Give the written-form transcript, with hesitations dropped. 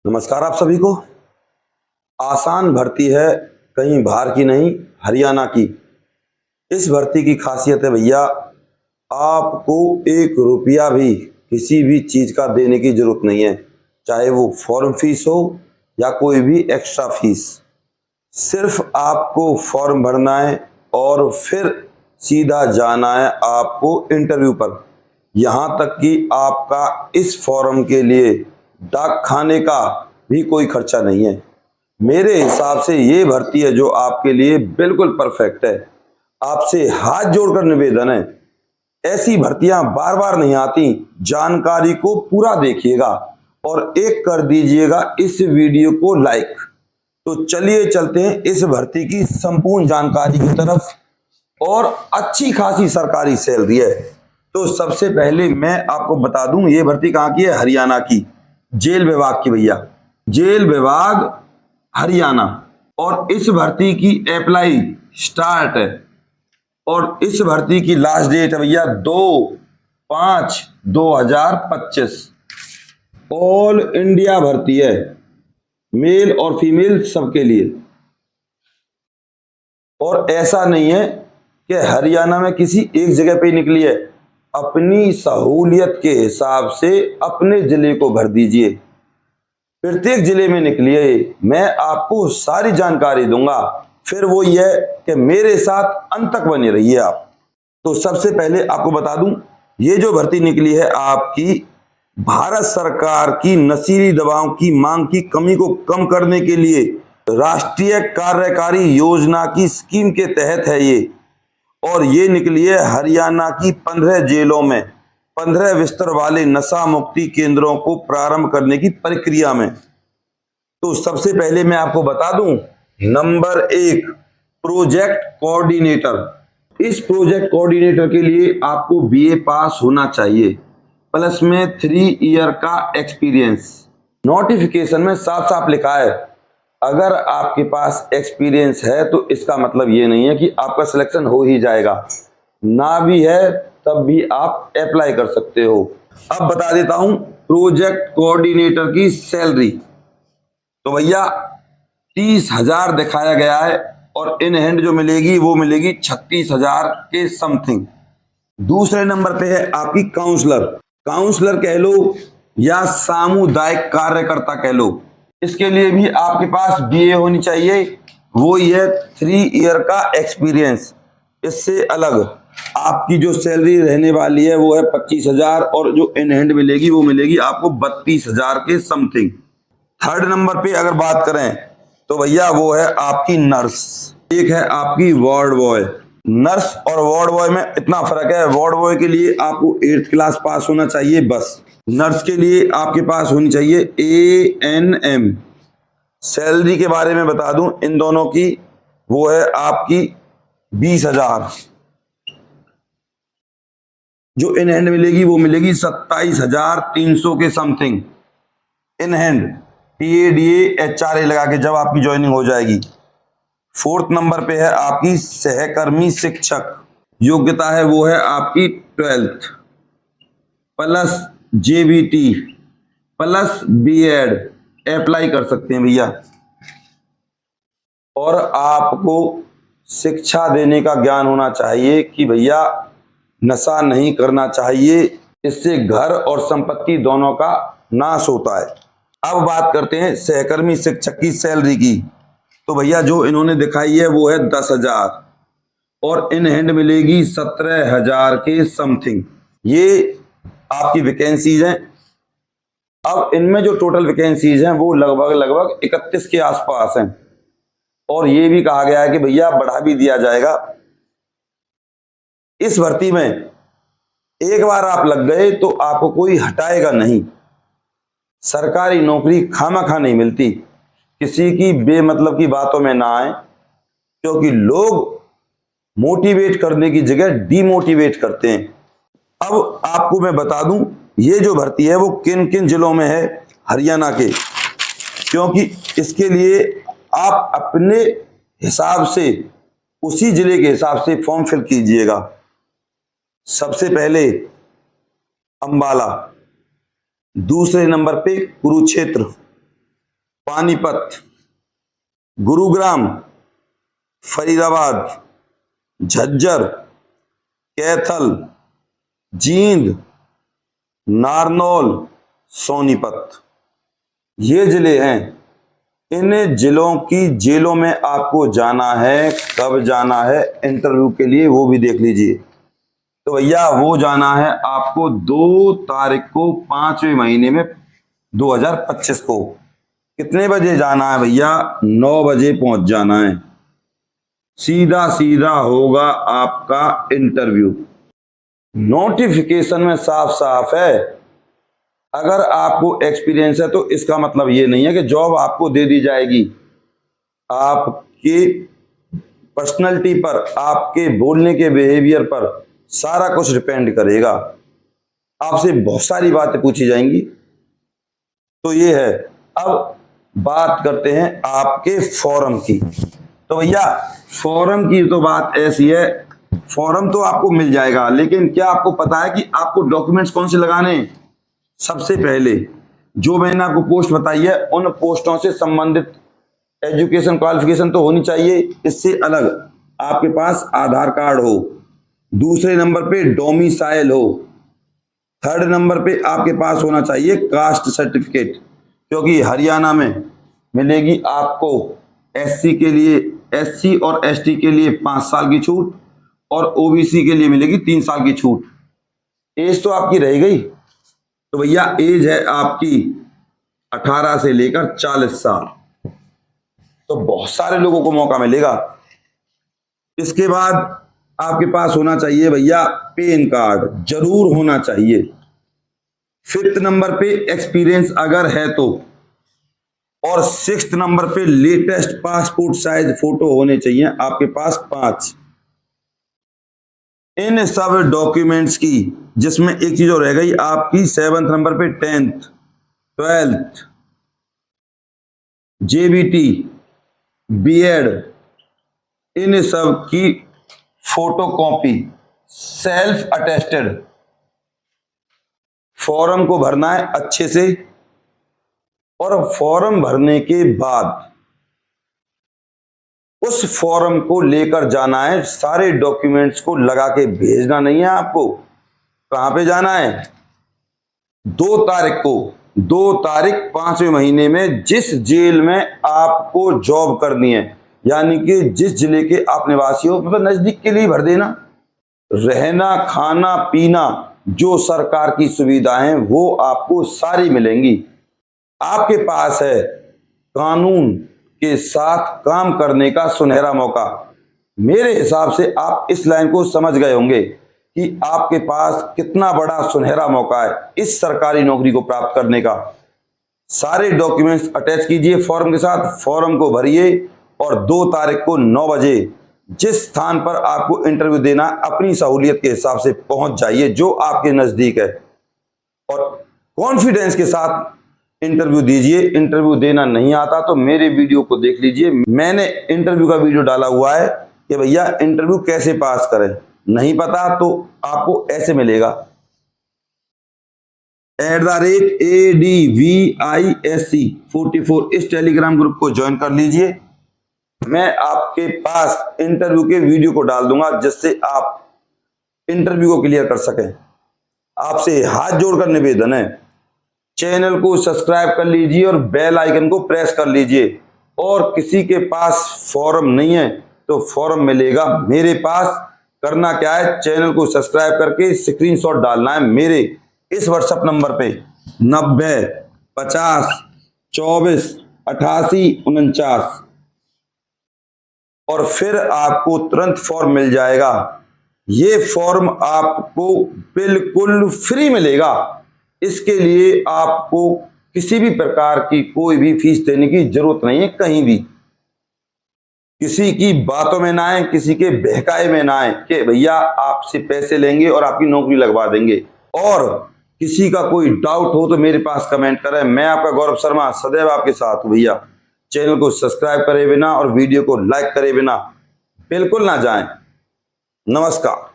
नमस्कार आप सभी को। आसान भर्ती है, कहीं बाहर की नहीं, हरियाणा की। इस भर्ती की खासियत है भैया, आपको 1 रुपया भी किसी भी चीज का देने की जरूरत नहीं है, चाहे वो फॉर्म फीस हो या कोई भी एक्स्ट्रा फीस। सिर्फ आपको फॉर्म भरना है और फिर सीधा जाना है आपको इंटरव्यू पर। यहां तक कि आपका इस फॉर्म के लिए डाक खाने का भी कोई खर्चा नहीं है। मेरे हिसाब से ये भर्ती है जो आपके लिए बिल्कुल परफेक्ट है। आपसे हाथ जोड़कर निवेदन है, ऐसी भर्तियां बार बार नहीं आती। जानकारी को पूरा देखिएगा और एक कर दीजिएगा इस वीडियो को लाइक। तो चलिए चलते हैं इस भर्ती की संपूर्ण जानकारी की तरफ। और अच्छी खासी सरकारी सैलरी है। तो सबसे पहले मैं आपको बता दूं, ये भर्ती कहाँ की है? हरियाणा की, जेल विभाग की भैया। जेल विभाग हरियाणा। और इस भर्ती की अप्लाई स्टार्ट है और इस भर्ती की लास्ट डेट है भैया 2/5/2025। ऑल इंडिया भर्ती है, मेल और फीमेल सबके लिए। और ऐसा नहीं है कि हरियाणा में किसी एक जगह पे निकली है, अपनी सहूलियत के हिसाब से अपने जिले को भर दीजिए। प्रत्येक जिले में निकली है, मैं आपको सारी जानकारी दूंगा। फिर वो ये है कि मेरे साथ अंत तक बने रहिए आप। तो सबसे पहले आपको बता दूं, ये जो भर्ती निकली है आपकी भारत सरकार की नशीली दवाओं की मांग की कमी को कम करने के लिए राष्ट्रीय कार्यकारी योजना की स्कीम के तहत है ये। और ये निकली है हरियाणा की 15 जेलों में 15 बिस्तर वाले नशा मुक्ति केंद्रों को प्रारंभ करने की प्रक्रिया में। तो सबसे पहले मैं आपको बता दूं, नंबर 1 प्रोजेक्ट कोऑर्डिनेटर। इस प्रोजेक्ट कोऑर्डिनेटर के लिए आपको बीए पास होना चाहिए, प्लस में 3 ईयर का एक्सपीरियंस। नोटिफिकेशन में साफ साफ लिखा है, अगर आपके पास एक्सपीरियंस है तो इसका मतलब ये नहीं है कि आपका सिलेक्शन हो ही जाएगा। ना भी है तब भी आप अप्लाई कर सकते हो। अब बता देता हूं प्रोजेक्ट कोऑर्डिनेटर की सैलरी। तो भैया 30,000 दिखाया गया है और इन हैंड जो मिलेगी वो मिलेगी 36,000 के समथिंग। दूसरे नंबर पे है आपकी काउंसलर। काउंसलर कह लो या सामुदायिक कार्यकर्ता कह लो, इसके लिए भी आपके पास बीए होनी चाहिए। वो ये 3 ईयर का एक्सपीरियंस। इससे अलग आपकी जो सैलरी रहने वाली है वो है 25,000 और जो इन हैंड मिलेगी वो मिलेगी आपको 32,000 के समथिंग। थर्ड नंबर पे अगर बात करें तो भैया वो है आपकी नर्स। एक है आपकी वार्ड बॉय। नर्स और वार्ड बॉय में इतना फर्क है, वार्ड बॉय के लिए आपको 8th क्लास पास होना चाहिए बस। नर्स के लिए आपके पास होनी चाहिए ANM। सैलरी के बारे में बता दूं इन दोनों की, वो है आपकी 20,000। जो इन हैंड मिलेगी वो मिलेगी 27,300 के something in hand. TADA HRA लगा के जब आपकी ज्वाइनिंग हो जाएगी। फोर्थ नंबर पे है आपकी सहकर्मी शिक्षक। योग्यता है वो है आपकी 12th plus JBT plus BEd apply कर सकते हैं भैया। और आपको शिक्षा देने का ज्ञान होना चाहिए कि भैया नशा नहीं करना चाहिए, इससे घर और संपत्ति दोनों का नाश होता है। अब बात करते हैं सहकर्मी शिक्षक की सैलरी की। तो भैया जो इन्होंने दिखाई है वो है 10,000 और इन हैंड मिलेगी 17,000 के समथिंग। ये आपकी वैकेंसीज हैं। अब इनमें जो टोटल वैकेंसीज हैं वो लगभग 31 के आसपास हैं। और ये भी कहा गया है कि भैया बढ़ा भी दिया जाएगा। इस भर्ती में एक बार आप लग गए तो आपको कोई हटाएगा नहीं। सरकारी नौकरी खामखा नहीं मिलती। किसी की बेमतलब की बातों में ना आए, क्योंकि लोग मोटिवेट करने की जगह डीमोटिवेट करते हैं। अब आपको मैं बता दूं, ये जो भर्ती है वो किन किन जिलों में है हरियाणा के, क्योंकि इसके लिए आप अपने हिसाब से उसी जिले के हिसाब से फॉर्म फिल कीजिएगा। सबसे पहले अंबाला, दूसरे नंबर पे कुरुक्षेत्र, पानीपत, गुरुग्राम, फरीदाबाद, झज्जर, कैथल, जींद, नारनौल, सोनीपत, ये जिले हैं। इन जिलों की जेलों में आपको जाना है। कब जाना है इंटरव्यू के लिए वो भी देख लीजिए। तो भैया वो जाना है आपको 2 तारीख को 5वें महीने में 2025 को। कितने बजे जाना है भैया? 9 बजे पहुंच जाना है। सीधा सीधा होगा आपका इंटरव्यू। नोटिफिकेशन में साफ साफ है, अगर आपको एक्सपीरियंस है तो इसका मतलब ये नहीं है कि जॉब आपको दे दी जाएगी। आपकी पर्सनैलिटी पर, आपके बोलने के बिहेवियर पर सारा कुछ डिपेंड करेगा। आपसे बहुत सारी बातें पूछी जाएंगी। तो ये है। अब बात करते हैं आपके फॉर्म की। तो भैया फॉर्म की तो बात ऐसी है, फॉर्म तो आपको मिल जाएगा, लेकिन क्या आपको पता है कि आपको डॉक्यूमेंट्स कौन से लगाने हैं? सबसे पहले जो मैंने आपको पोस्ट बताई है उन पोस्टों से संबंधित एजुकेशन क्वालिफिकेशन तो होनी चाहिए। इससे अलग आपके पास आधार कार्ड हो। दूसरे नंबर पे डोमिसाइल हो। थर्ड नंबर पे आपके पास होना चाहिए कास्ट सर्टिफिकेट, क्योंकि हरियाणा में मिलेगी आपको एससी के लिए, एससी और एसटी के लिए 5 साल की छूट और ओबीसी के लिए मिलेगी 3 साल की छूट। एज तो आपकी रह गई। तो भैया एज है आपकी 18 से लेकर 40 साल। तो बहुत सारे लोगों को मौका मिलेगा। इसके बाद आपके पास होना चाहिए भैया पैन कार्ड, जरूर होना चाहिए। 5th नंबर पे एक्सपीरियंस अगर है तो, और 6th नंबर पे लेटेस्ट पासपोर्ट साइज फोटो होने चाहिए आपके पास 5। इन सब डॉक्यूमेंट्स की, जिसमें एक चीज और रह गई आपकी 7th नंबर पे 10th, 12th, जेबीटी, बीएड, इन सब की photo copy self attested. Form को भरना है अच्छे से, और फॉर्म भरने के बाद उस फॉर्म को लेकर जाना है। सारे डॉक्यूमेंट्स को लगा के भेजना नहीं है आपको। कहां पे जाना है? 2 तारीख को, 2 तारीख 5वें महीने में जिस जेल में आपको जॉब करनी है, यानी कि जिस जिले के आप निवासी हो, मतलब नजदीक के लिए भर देना। रहना, खाना, पीना, जो सरकार की सुविधाएं वो आपको सारी मिलेंगी। आपके पास है कानून के साथ काम करने का सुनहरा मौका। मेरे हिसाब से आप इस लाइन को समझ गए होंगे कि आपके पास कितना बड़ा सुनहरा मौका है इस सरकारी नौकरी को प्राप्त करने का। सारे डॉक्यूमेंट्स अटैच कीजिए फॉर्म के साथ, फॉर्म को भरिए और 2 तारीख को 9 बजे जिस स्थान पर आपको इंटरव्यू देना, अपनी सहूलियत के हिसाब से पहुंच जाइए जो आपके नजदीक है, और कॉन्फिडेंस के साथ इंटरव्यू दीजिए। इंटरव्यू देना नहीं आता तो मेरे वीडियो को देख लीजिए, मैंने इंटरव्यू का वीडियो डाला हुआ है कि भैया इंटरव्यू कैसे पास करें। नहीं पता तो आपको ऐसे मिलेगा @ADVISC44, इस टेलीग्राम ग्रुप को ज्वाइन कर लीजिए। मैं आपके पास इंटरव्यू के वीडियो को डाल दूंगा जिससे आप इंटरव्यू को क्लियर कर सकें। आपसे हाथ जोड़कर निवेदन है, चैनल को सब्सक्राइब कर लीजिए और बेल आइकन को प्रेस कर लीजिए। और किसी के पास फॉर्म नहीं है तो फॉर्म मिलेगा मेरे पास। करना क्या है, चैनल को सब्सक्राइब करके स्क्रीनशॉट डालना है मेरे इस व्हाट्सएप नंबर पे 90 50 24 88 49, और फिर आपको तुरंत फॉर्म मिल जाएगा। ये फॉर्म आपको बिल्कुल फ्री मिलेगा। इसके लिए आपको किसी भी प्रकार की कोई भी फीस देने की जरूरत नहीं है। कहीं भी किसी की बातों में ना आए, किसी के बहकाए में ना आए कि भैया आपसे पैसे लेंगे और आपकी नौकरी लगवा देंगे। और किसी का कोई डाउट हो तो मेरे पास कमेंट करें। मैं आपका गौरव शर्मा सदैव आपके साथ हूं भैया। चैनल को सब्सक्राइब करे बिना और वीडियो को लाइक करे बिना बिल्कुल ना जाएं। नमस्कार।